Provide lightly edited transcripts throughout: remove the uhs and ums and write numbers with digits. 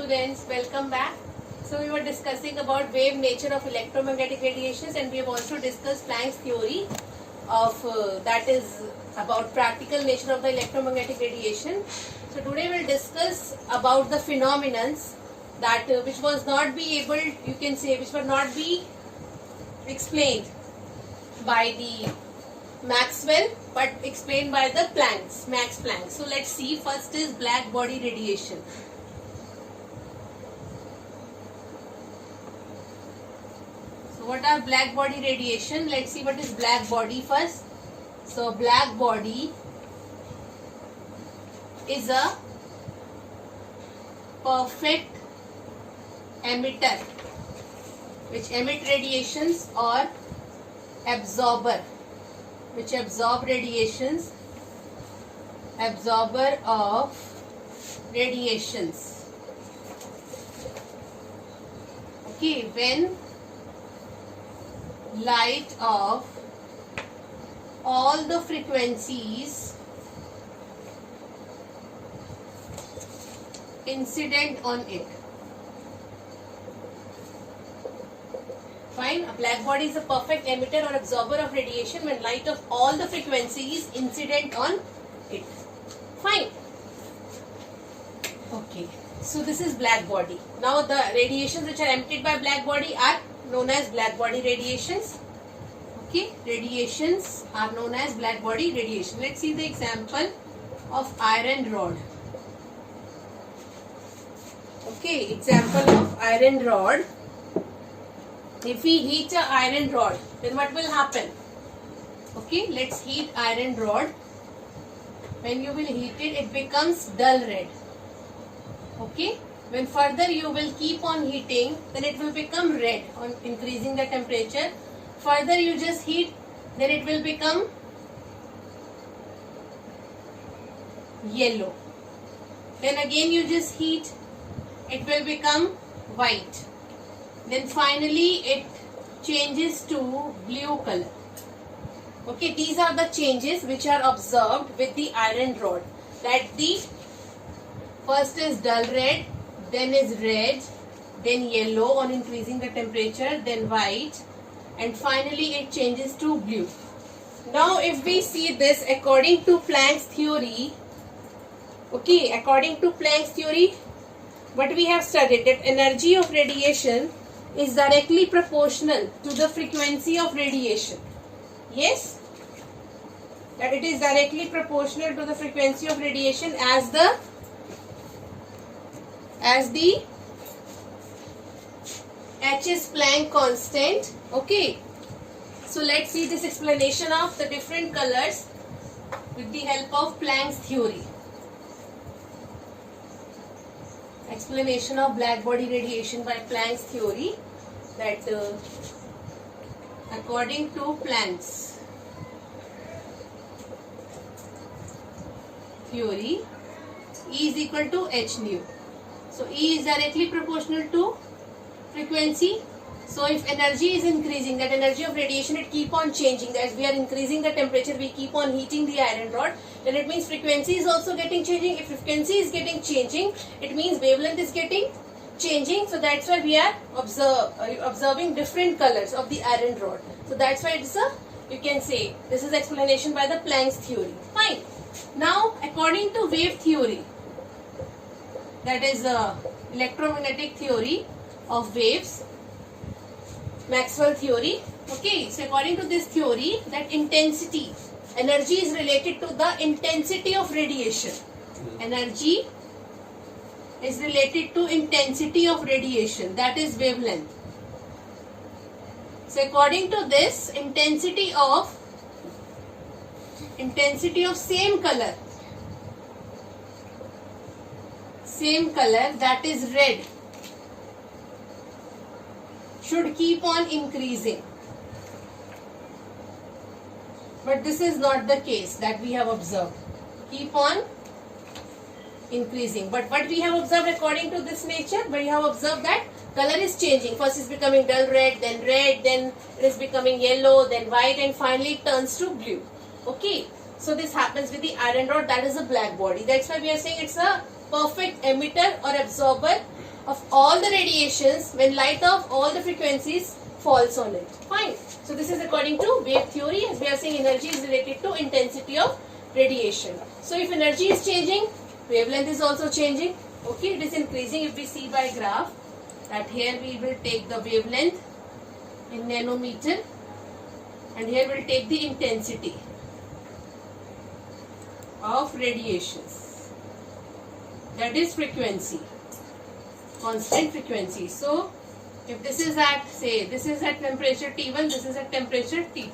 students, welcome back. So we were discussing about wave nature of electromagnetic radiations, and we have also discussed Planck's theory of that is about practical nature of the electromagnetic radiation. So today we will discuss about the phenomenons that which was not be able, you can say, which were not be explained by the Maxwell but explained by the Max Planck. So let's see. First is black body radiation. So what are black body radiation? Let's see what is black body first. So black body is a perfect emitter which emit radiations or absorber which absorb radiations, absorber of radiations. Okay, when light of all the frequencies incident on it. Fine. A black body is a perfect emitter or absorber of radiation when light of all the frequencies incident on it. Fine. Okay. So this is black body. Now the radiations which are emitted by black body are known as black body radiations. Okay. Radiations are known as black body radiation. Let's see the example of iron rod. Okay. Example of iron rod. If we heat an iron rod, then what will happen? Okay, let's heat iron rod. When you will heat it, it becomes dull red. Okay, when further you will keep on heating, then it will become red on increasing the temperature. Further you just heat, then it will become yellow. Then again you just heat, it will become white. Then finally it changes to blue color. Okay, these are the changes which are observed with the iron rod. That the first is dull red, then is red, then yellow on increasing the temperature, then white, and finally it changes to blue. Now if we see this according to Planck's theory, okay, according to Planck's theory, what we have studied, that energy of radiation is directly proportional to the frequency of radiation. Yes, that it is directly proportional to the frequency of radiation as the H is Planck constant. Okay, so let's see this explanation of the different colors with the help of Planck's theory. Explanation of black body radiation by Planck's theory, that according to Planck's theory, E is equal to h nu. So E is directly proportional to frequency. So if energy is increasing, that energy of radiation, it keep on changing. As we are increasing the temperature, we keep on heating the iron rod. Then it means frequency is also getting changing. If frequency is getting changing, it means wavelength is getting changing. So that's why we are observing different colors of the iron rod. So that's why it's a, you can say, this is explanation by the Planck's theory. Fine. Now according to wave theory, that is electromagnetic theory of waves, Maxwell theory. Okay, so according to this theory, that intensity, energy is related to the intensity of radiation. Energy is related to intensity of radiation, that is wavelength. So according to this, intensity of same color, that is red, should keep on increasing. But this is not the case that we have observed. Keep on increasing. But what we have observed according to this nature, we have observed that color is changing. First is becoming dull red, then it is becoming yellow, then white, and finally it turns to blue. Okay. So this happens with the iron rod, that is a black body. That's why we are saying it's a perfect emitter or absorber of all the radiations when light of all the frequencies falls on it. Fine. So this is according to wave theory, as we are saying energy is related to intensity of radiation. So if energy is changing, wavelength is also changing. Okay, it is increasing. If we see by graph that here we will take the wavelength in nanometer and here we will take the intensity of radiations, that is frequency, constant frequency. So if this is at, say, this is at temperature T1, this is at temperature T2.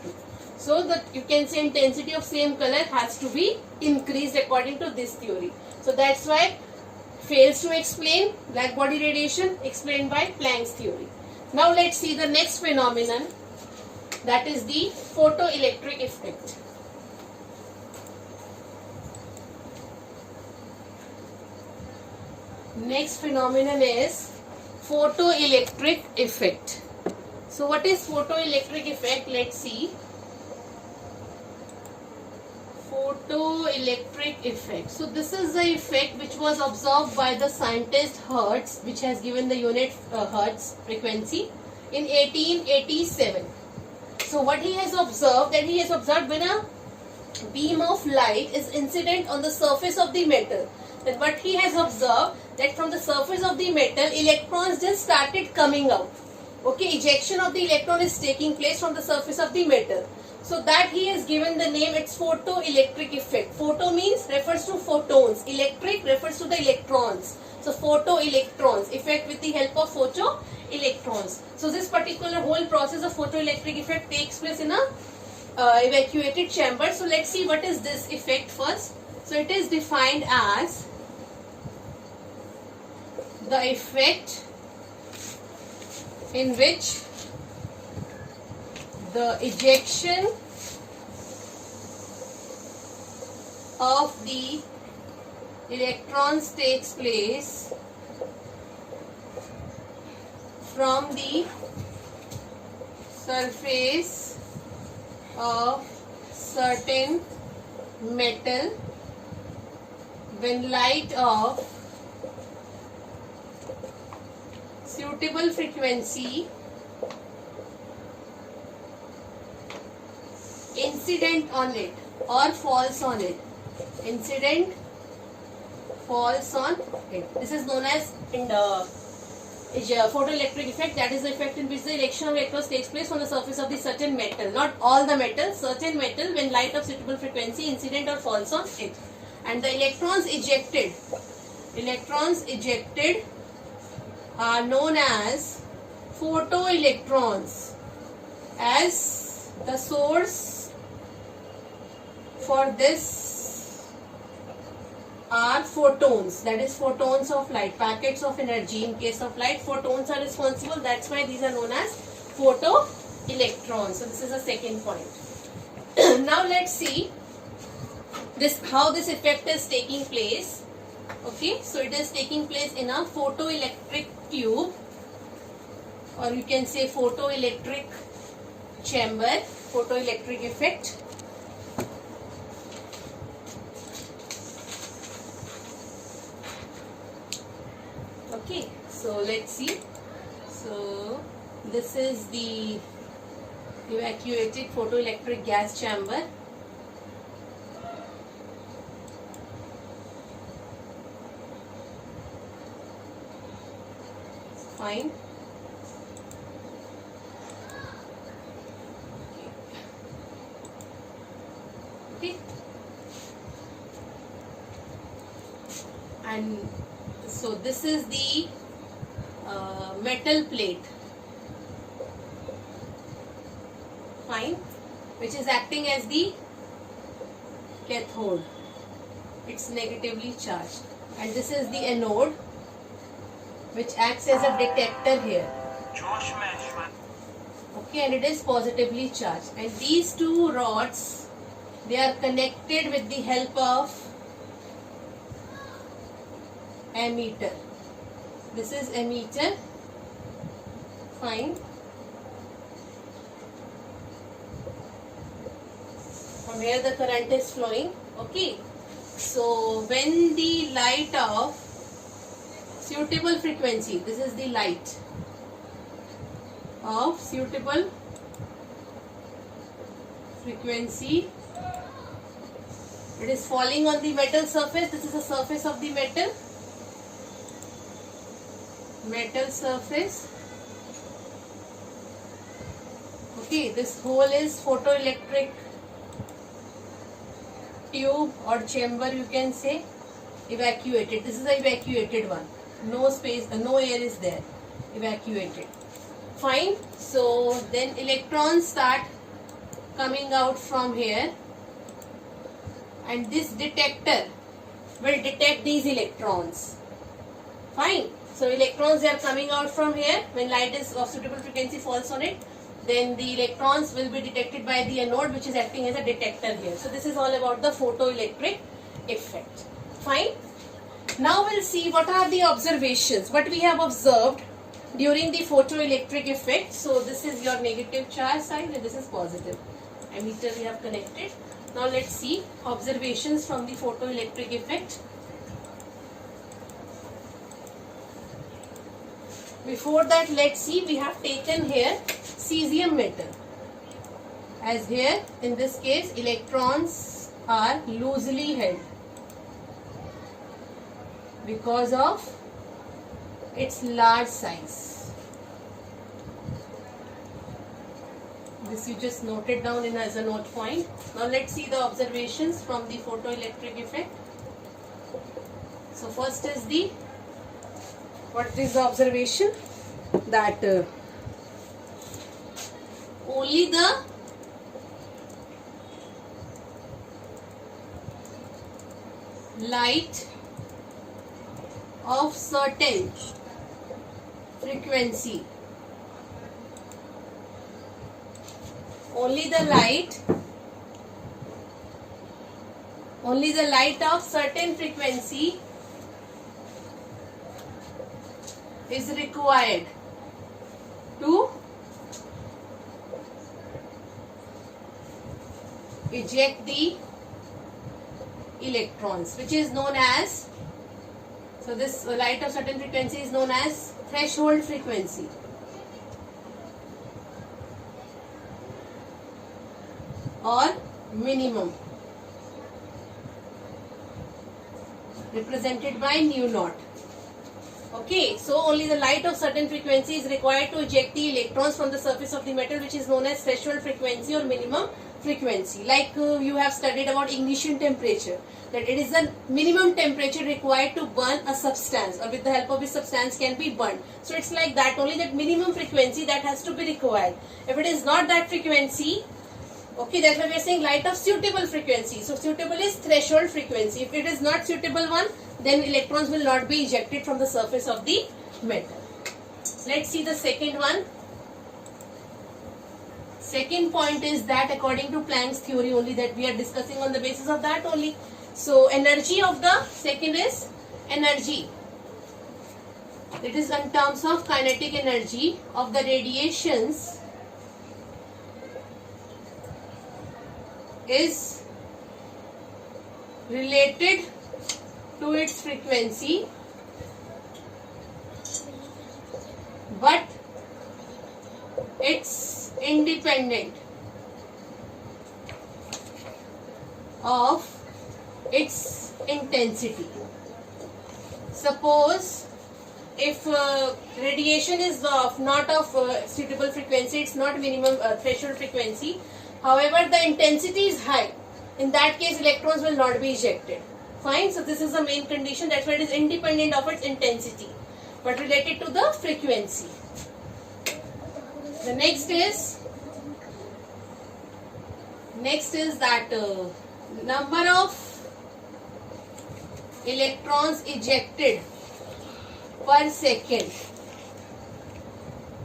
So that you can say intensity of same color has to be increased according to this theory. So that's why fails to explain black body radiation, explained by Planck's theory. Now let's see the next phenomenon, that is the photoelectric effect. Next phenomenon is photoelectric effect. So what is photoelectric effect? Let's see. Photoelectric effect. So this is the effect which was observed by the scientist Hertz, which has given the unit Hertz frequency in 1887. So what he has observed, that he has observed when a beam of light is incident on the surface of the metal, then what he has observed, that from the surface of the metal electrons just started coming out. Okay, ejection of the electron is taking place from the surface of the metal. So that he has given the name, it's photoelectric effect. Photo means refers to photons, electric refers to the electrons. So photoelectrons, effect with the help of photoelectrons. So this particular whole process of photoelectric effect takes place in a evacuated chamber. So let's see what is this effect first. So it is defined as the effect in which the ejection of the electrons takes place from the surface of certain metal when light of suitable frequency incident on it or falls on it. Incident falls on it. This is known as photoelectric effect. That is the effect in which the ejection of electrons takes place on the surface of the certain metal. Not all the metal, certain metal when light of suitable frequency incident or falls on it. And the electrons ejected are known as photoelectrons, as the source for this are photons, that is photons of light, packets of energy. In case of light, photons are responsible, that's why these are known as photoelectrons. So this is the second point. Now let's see this, how this effect is taking place. Okay, so it is taking place in a photoelectric tube, or you can say photoelectric chamber, photoelectric effect. Okay, so let's see. So this is the evacuated photoelectric gas chamber. Fine. Okay. And so this is the metal plate. Fine. Which is acting as the cathode. It's negatively charged. And this is the anode, which acts as a detector here. Okay, and it is positively charged. And these two rods, they are connected with the help of ammeter. This is ammeter. Fine. From here the current is flowing. Okay. So when the light of suitable frequency. This is the light of suitable frequency. It is falling on the metal surface. This is the surface of the metal surface. Okay, this hole is photoelectric tube or chamber, you can say, evacuated. This is the evacuated one. No space, no air is there. Evacuated. Fine. So then electrons start coming out from here, and this detector will detect these electrons. Fine. So electrons, they are coming out from here. When light is of suitable frequency falls on it, then the electrons will be detected by the anode, which is acting as a detector here. So this is all about the photoelectric effect. Fine. Now we'll see what are the observations, what we have observed during the photoelectric effect. So this is your negative charge side and this is positive. Ammeter we have connected. Now let's see observations from the photoelectric effect. Before that, let's see, we have taken here cesium metal. As here, in this case, electrons are loosely held because of its large size. This you just noted down in as a note point. Now let's see the observations from the photoelectric effect. So first is the, what is the observation? That only the light of certain frequency, only the light of certain frequency is required to eject the electrons, which is known as, so this light of certain frequency is known as threshold frequency. Or minimum, represented by nu naught. Okay, so only the light of certain frequency is required to eject the electrons from the surface of the metal, which is known as threshold frequency or minimum frequency. Like you have studied about ignition temperature, that it is the minimum temperature required to burn a substance, or with the help of this substance can be burned. So it's like that, only that minimum frequency that has to be required. If it is not that frequency, okay, that's why we are saying light of suitable frequency. So suitable is threshold frequency. If it is not suitable one, then electrons will not be ejected from the surface of the metal. Let's see the second one. Second point is that according to Planck's theory only, that we are discussing on the basis of that only. So energy of the second is energy. It is in terms of kinetic energy of the radiations is related to its frequency, but it's independent of its intensity. Suppose if radiation is not of suitable frequency, it's not minimum threshold frequency, however the intensity is high, in that case electrons will not be ejected. Fine, so this is the main condition, that's why it is independent of its intensity but related to the frequency. The next is that number of electrons ejected per second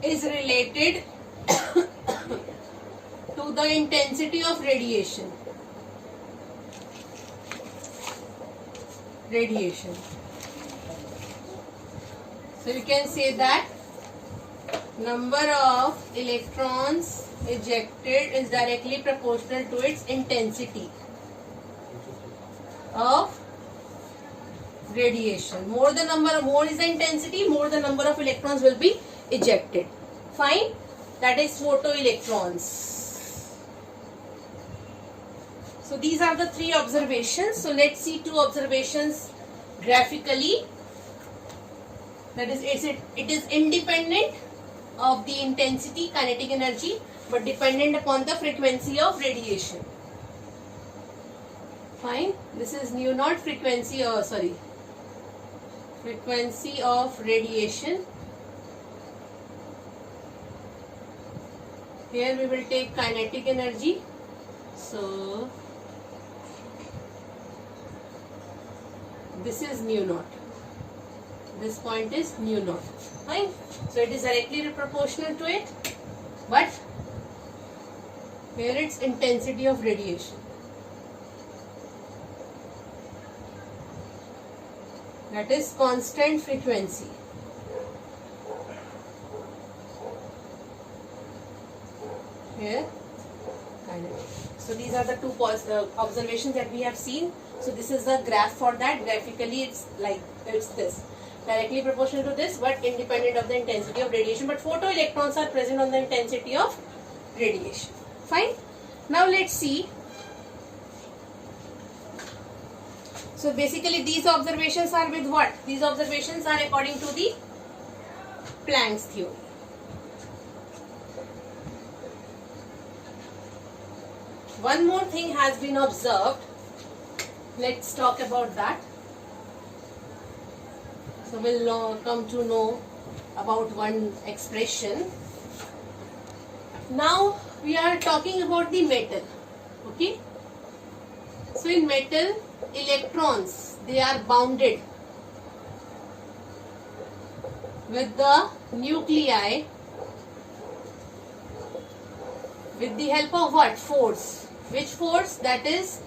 is related to the intensity of radiation. So you can say that number of electrons ejected is directly proportional to its intensity of radiation. More is the intensity, more the number of electrons will be ejected. Fine. That is photoelectrons. So these are the three observations. So let's see two observations graphically. That is, it is independent of the intensity, kinetic energy, but dependent upon the frequency of radiation. Fine. This is nu naught frequency of radiation. Here we will take kinetic energy. So this is nu naught. This point is nu naught. Fine. So it is directly proportional to it, but here it's intensity of radiation. That is constant frequency. Here, so these are the two observations that we have seen. So this is the graph for that. Graphically, it's this, directly proportional to this, but independent of the intensity of radiation. But photoelectrons are present on the intensity of radiation. Fine. Now let's see. So basically these observations are with what? These observations are according to the Planck's theory. One more thing has been observed. Let's talk about that. So we'll come to know about one expression. Now we are talking about the metal. Okay. So in metal, electrons, they are bounded with the nuclei with the help of what? Force. Which force? That is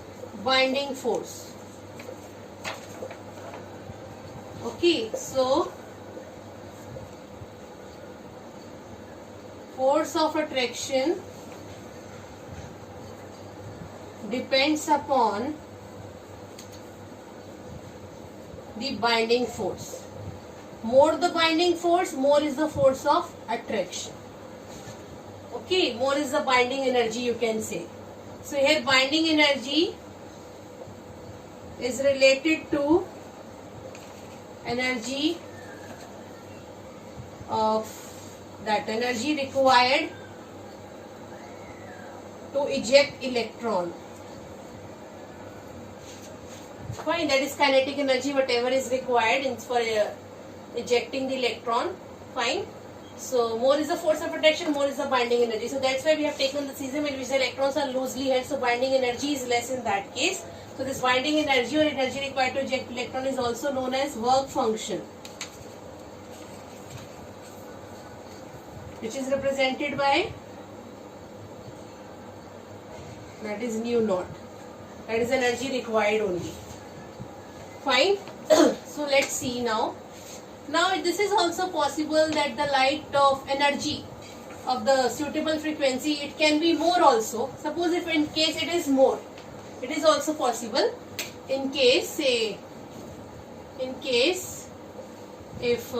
binding force. Okay, so force of attraction depends upon the binding force. More the binding force, more is the force of attraction. Okay, more is the binding energy, you can say. So here binding energy is related to energy of that energy required to eject electron. Fine, that is kinetic energy, whatever is required for ejecting the electron. Fine. So more is the force of attraction, more is the binding energy. So that's why we have taken the system in which the electrons are loosely held. So binding energy is less in that case. So this binding energy or energy required to eject electron is also known as work function, which is represented by, that is nu naught. That is energy required only. Fine. So let's see now. Now this is also possible that the light of energy of the suitable frequency, it can be more also. Suppose if in case it is more, it is also possible. In case, say, if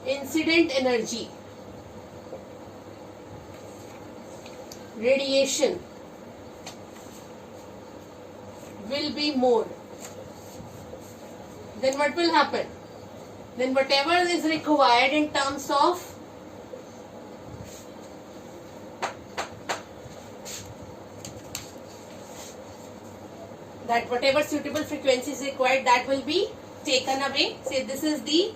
incident energy, radiation will be more, then what will happen? Then whatever is required in terms of that, whatever suitable frequency is required, that will be taken away. Say this is the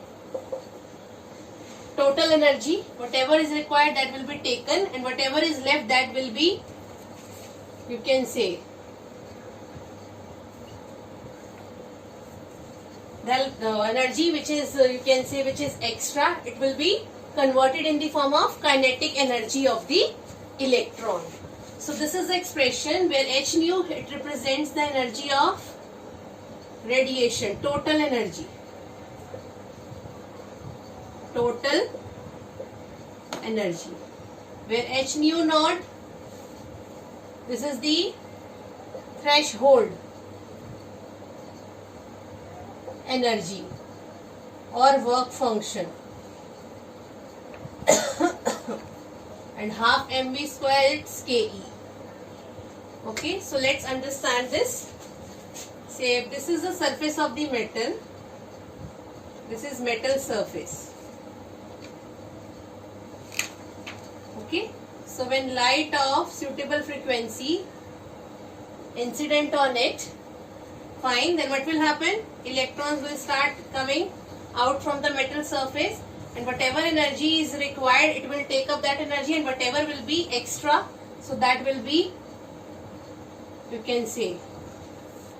total energy. Whatever is required, that will be taken, and whatever is left, that will be, you can say, the energy which is, you can say, which is extra, it will be converted in the form of kinetic energy of the electron. So this is the expression where h nu, it represents the energy of radiation, total energy. Total energy. Where h nu naught, this is the threshold. energy or work function and half mv square it's Ke. Okay, so let's understand this. Say if this is the surface of the metal, this is metal surface. Okay, so when light of suitable frequency incident on it, fine, then what will happen? Electrons will start coming out from the metal surface, and whatever energy is required, it will take up that energy, and whatever will be extra, so that will be, you can say,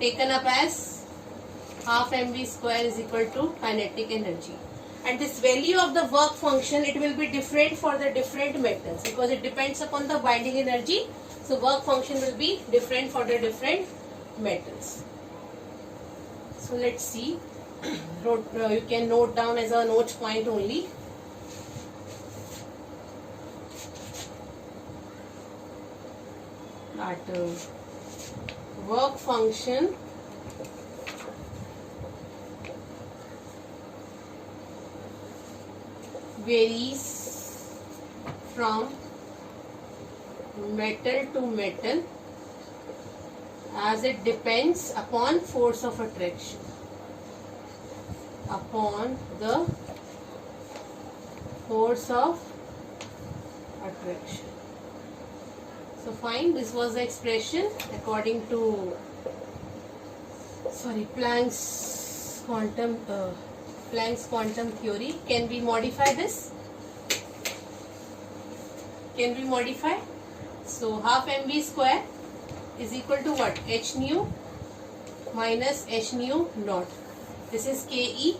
taken up as half mv square is equal to kinetic energy. And this value of the work function, it will be different for the different metals because it depends upon the binding energy. So work function will be different for the different metals. So let's see. You can note down as a note point only. That work function varies from metal to metal as it depends upon force of attraction, upon the force of attraction. So fine, this was the expression according to Planck's quantum theory. Can we modify this? Can we modify? So half mv square is equal to what? H nu minus H nu naught. This is Ke.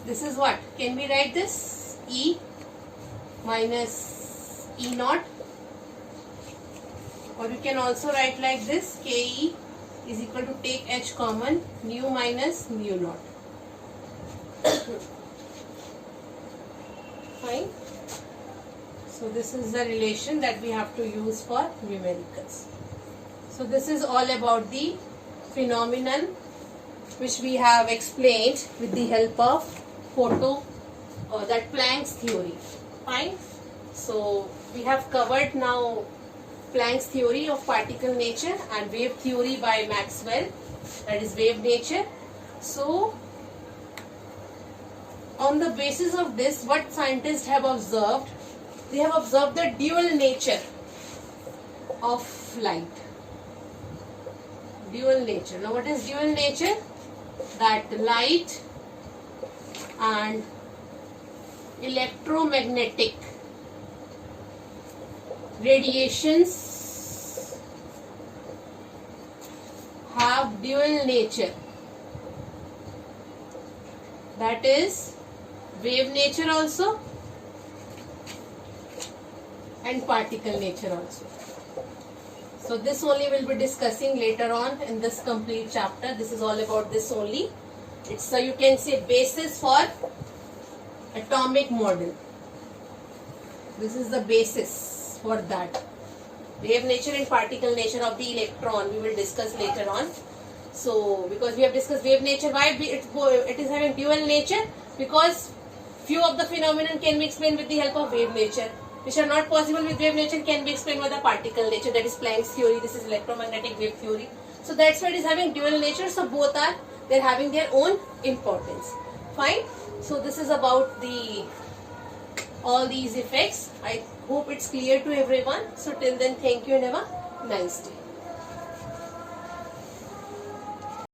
This is what? Can we write this? E minus E naught. Or you can also write like this. Ke is equal to, take H common, nu minus mu naught. Fine. So this is the relation that we have to use for numericals. So this is all about the phenomenon which we have explained with the help of that Planck's theory. Fine. So we have covered now Planck's theory of particle nature and wave theory by Maxwell, that is wave nature. So on the basis of this, what scientists have observed? They have observed the dual nature of light. Dual nature. Now what is dual nature? That light and electromagnetic radiations have dual nature. That is wave nature also and particle nature also. So this only we'll be discussing later on in this complete chapter. This is all about this only. It's so you can say basis for atomic model. This is the basis for that. Wave nature and particle nature of the electron we will discuss later on. So because we have discussed wave nature, why it is having dual nature? Because few of the phenomenon can be explained with the help of wave nature, which are not possible with wave nature can be explained by the particle nature, that is Planck's theory. This is electromagnetic wave theory. So that's why it is having dual nature. So both are, they're having their own importance. Fine. So this is about all these effects. I hope it's clear to everyone. So till then, thank you and have a nice day.